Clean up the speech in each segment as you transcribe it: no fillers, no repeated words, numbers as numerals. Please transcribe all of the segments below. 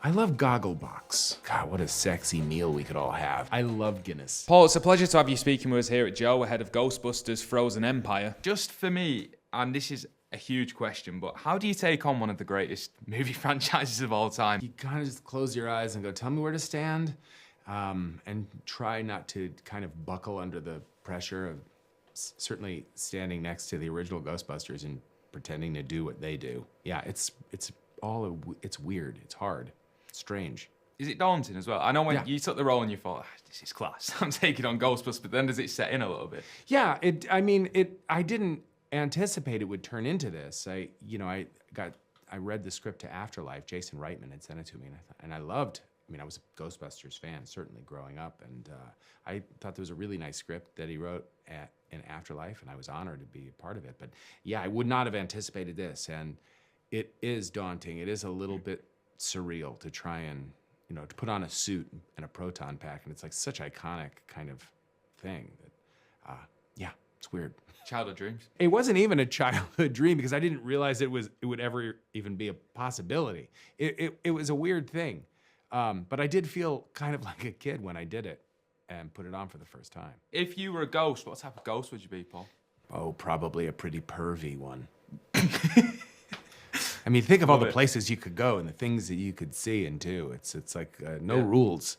I love Gogglebox. God, what a sexy meal we could all have. I love Guinness. Paul, it's a pleasure to have you speaking with us here at Joe, ahead of Ghostbusters Frozen Empire. Just for me, and this is a huge question, but how do you take on one of the greatest movie franchises of all time? You kind of just close your eyes and go, tell me where to stand, and try not to kind of buckle under the pressure of certainly standing next to the original Ghostbusters and pretending to do what they do. Yeah, it's weird, it's hard, it's strange. Is it daunting as well? I know when you took the role and you thought, this is class, I'm taking on Ghostbusters, but then does it set in a little bit? Yeah, I didn't anticipate it would turn into this. I read the script to Afterlife. Jason Reitman had sent it to me, and I loved. I was a Ghostbusters fan certainly growing up, and I thought there was a really nice script that he wrote in Afterlife, and I was honored to be a part of it. But yeah, I would not have anticipated this, and it is daunting. It is a little bit surreal to try and to put on a suit and a proton pack, and it's like such iconic kind of thing that yeah, it's weird. Childhood dreams. It wasn't even a childhood dream because I didn't realize it would ever even be a possibility. It was a weird thing, but I did feel kind of like a kid when I did it and put it on for the first time. If you were a ghost, what type of ghost would you be, Paul? Oh, probably a pretty pervy one. Think of all the places you could go and the things that you could see and do. It's like no rules.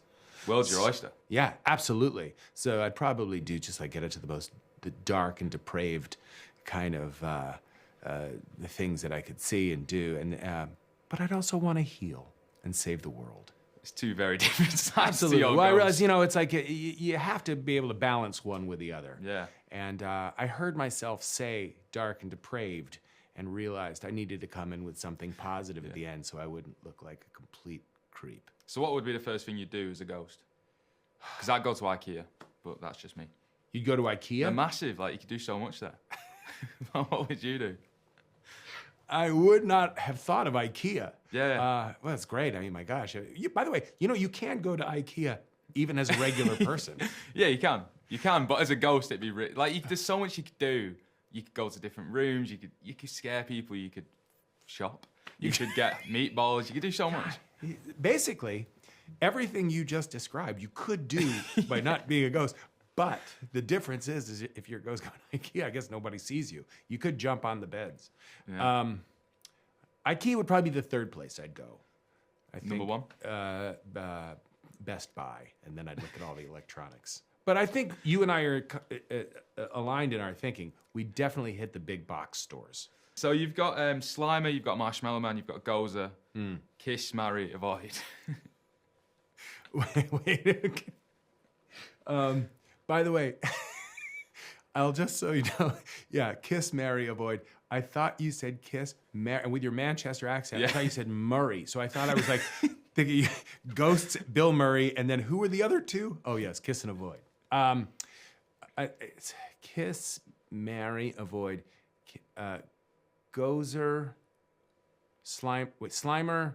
World's your oyster. Yeah, absolutely. So I'd probably do just like get into the dark and depraved kind of the things that I could see and do, and but I'd also want to heal and save the world. It's two very different sides. Absolutely. To your well, I ghost. realize it's like you have to be able to balance one with the other. Yeah. And I heard myself say dark and depraved, and realized I needed to come in with something positive at the end, so I wouldn't look like a complete creep. So what would be the first thing you'd do as a ghost? Because I'd go to IKEA, but that's just me. You'd go to IKEA? They're massive, like you could do so much there. What would you do? I would not have thought of IKEA. Yeah. Well, that's great. My gosh. By the way, you can go to IKEA even as a regular person. Yeah, you can. You can, but as a ghost, it'd be there's so much you could do. You could go to different rooms. You could scare people. You could shop. You could get meatballs. You could do so much. Basically, everything you just described, you could do by not being a ghost. But the difference is if you're a ghost going to IKEA, I guess nobody sees you. You could jump on the beds. Yeah. IKEA would probably be the third place I'd go. I think, Number one? Best Buy, and then I'd look at all the electronics. But I think you and I are aligned in our thinking. We definitely hit the big box stores. So you've got Slimer, you've got Marshmallow Man, you've got Gozer, Kiss, Marry, Avoid. Wait. By the way, I'll just so you know, yeah, Kiss, Marry, Avoid. I thought you said Kiss, Marry, and with your Manchester accent, I thought you said Murray. So I thought I was like thinking Ghosts, Bill Murray, and then who were the other two? Oh yes, Kiss and Avoid. It's Kiss, Marry, Avoid, Gozer, Slimer.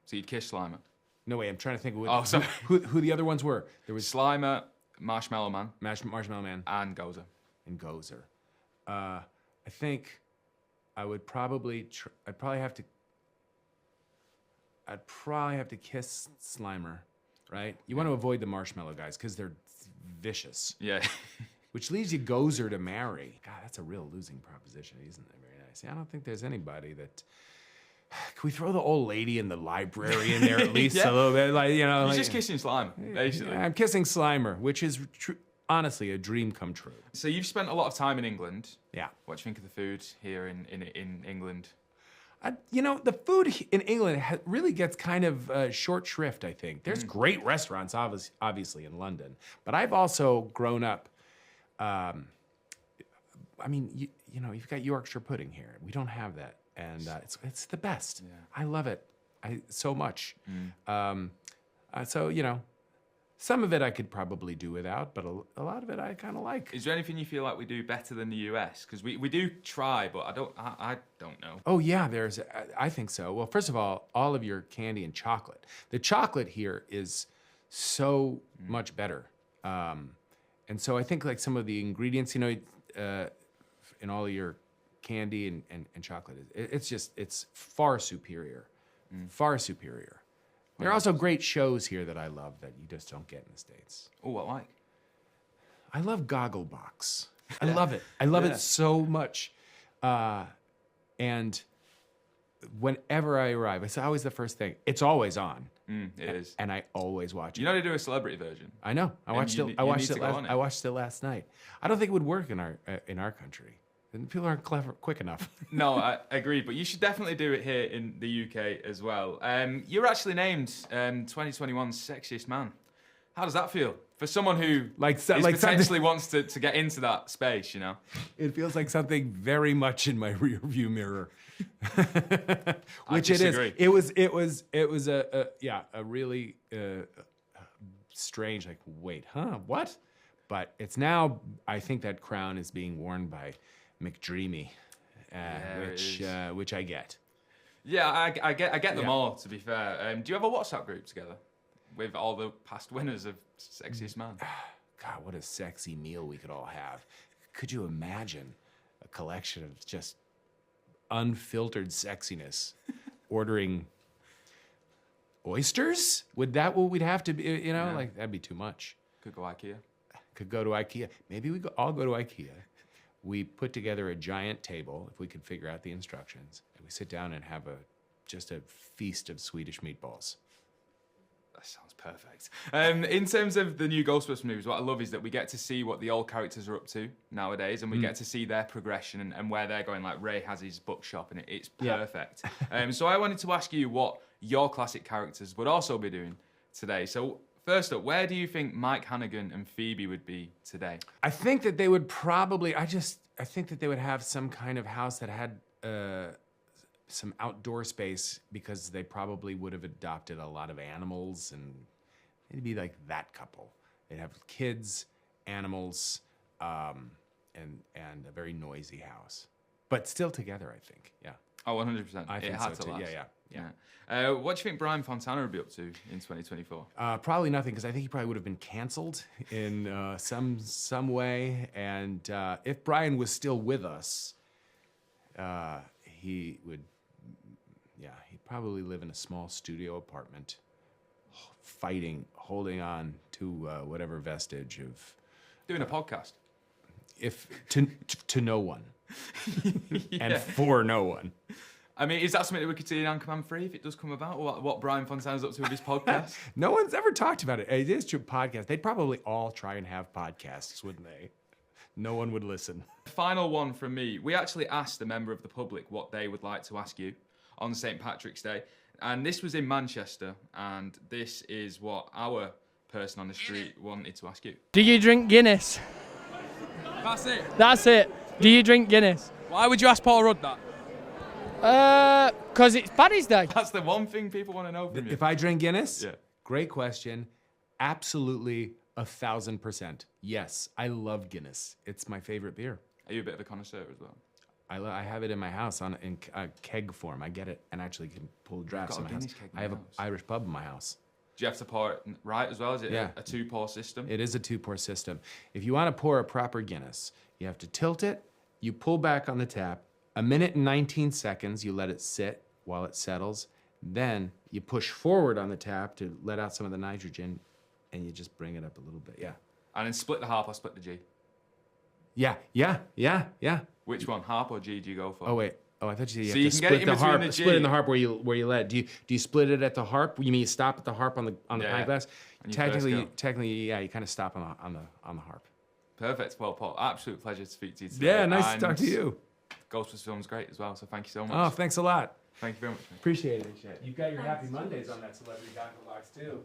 So you'd kiss Slimer. No way, I'm trying to think of who the other ones were. There was Slimer, Marshmallow Man, Marshmallow Man, and Gozer. I think I would probably I'd probably have to kiss Slimer, right? You want to avoid the marshmallow guys because they're vicious. Yeah. Which leaves you Gozer to marry. God, that's a real losing proposition, isn't it? Very nice. I don't think there's anybody that. Can we throw the old lady in the library in there at least a little bit? You're just kissing Slimer, basically. Yeah, I'm kissing Slimer, which is honestly a dream come true. So you've spent a lot of time in England. Yeah. What do you think of the food here in England? The food in England really gets kind of short shrift, I think. There's great restaurants, obviously, in London. But I've also grown up, you've got Yorkshire pudding here. We don't have that. And it's the best. Yeah. I love it so much. Some of it I could probably do without, but a lot of it I kind of like. Is there anything you feel like we do better than the US? Because we do try, but I don't know. Oh yeah, I think so. Well, first of all of your candy and chocolate. The chocolate here is so much better. And so I think like some of the ingredients, in all of your candy and chocolate, it's far superior. Far superior. There are also great shows here that I love that you just don't get in the States. Oh, what like? I love Gogglebox. I love it. I love it so much. And whenever I arrive, it's always the first thing. It's always on. It is. And I always watch it. You know they do a celebrity version. I know. I watched you it. need I watched to it. go on it. I watched it last night. I don't think it would work in our country. And people aren't quick enough. No, I agree, but you should definitely do it here in the UK as well. You're actually named 2021's Sexiest Man. How does that feel? For someone who potentially wants to get into that space, you know? It feels like something very much in my rearview mirror. Which it disagree. is. It was a really strange, like, wait, huh? What? But it's now, I think that crown is being worn by McDreamy, which I get. Yeah, I get them all, to be fair. Do you have a WhatsApp group together with all the past winners of Sexiest Man? God, what a sexy meal we could all have. Could you imagine a collection of just unfiltered sexiness ordering oysters? Would that what we'd have to be, you know, like that'd be too much. Could go IKEA. Could go to IKEA. Maybe we all go to IKEA. We put together a giant table, if we could figure out the instructions, and we sit down and have just a feast of Swedish meatballs. That sounds perfect. In terms of the new Ghostbusters movies, what I love is that we get to see what the old characters are up to nowadays, and we get to see their progression and where they're going. Like Ray has his bookshop, and it's perfect. So I wanted to ask you what your classic characters would also be doing today. So first up, where do you think Mike Hannigan and Phoebe would be today? I think that they would probably. I think that they would have some kind of house that had some outdoor space, because they probably would have adopted a lot of animals, and it'd be like that couple. They'd have kids, animals, and a very noisy house, but still together, I think. Yeah. Oh, 100%. I think it had so to too. last. Yeah. What do you think Brian Fantana would be up to in 2024? Probably nothing, because I think he probably would have been canceled in some way. And if Brian was still with us, he would, he'd probably live in a small studio apartment, holding on to whatever vestige of Doing a podcast. to no one, and for no one. I mean, is that something that we could see in Anchorman 3 if it does come about? What Brian Fontana's up to with his podcast? No one's ever talked about it. It is true, podcast. They'd probably all try and have podcasts, wouldn't they? No one would listen. Final one from me. We actually asked a member of the public what they would like to ask you on St. Patrick's Day. And this was in Manchester. And this is what our person on the street wanted to ask you. Do you drink Guinness? That's it. That's it. Do you drink Guinness? Why would you ask Paul Rudd that? 'Cause it's Paddy's Day. That's the one thing people want to know from you. If I drink Guinness? Yeah. Great question. Absolutely 1,000%. Yes, I love Guinness. It's my favorite beer. Are you a bit of a connoisseur as well? I have it in my house in keg form. I get it and actually can pull drafts in got my a house. Guinness keg in I have your an house? Irish pub in my house. Do you have to pour it right as well? Is it Yeah. a two-pour system? It is a two-pour system. If you want to pour a proper Guinness, you have to tilt it, you pull back on the tap, 1 minute and 19 seconds, you let it sit while it settles. Then you push forward on the tap to let out some of the nitrogen, and you just bring it up a little bit. Yeah. And then split the harp or split the G? Yeah. Which one, harp or G do you go for? Oh wait. Oh, I thought you said So you you have to can get it split in the between harp. the Split in G. the harp where you let. Do you split it at the harp? You mean you stop at the harp on the Yeah, pint glass? And you first go. Technically, yeah. You kind of stop on the harp. Perfect. Well, Paul, absolute pleasure to speak to you today. Yeah, nice to And talk to you. Ghostbusters film's great as well, so thank you so much. Oh, thanks a lot. Thank you very much, mate. Appreciate it. You've got your Happy Mondays on that Celebrity Gogglebox too.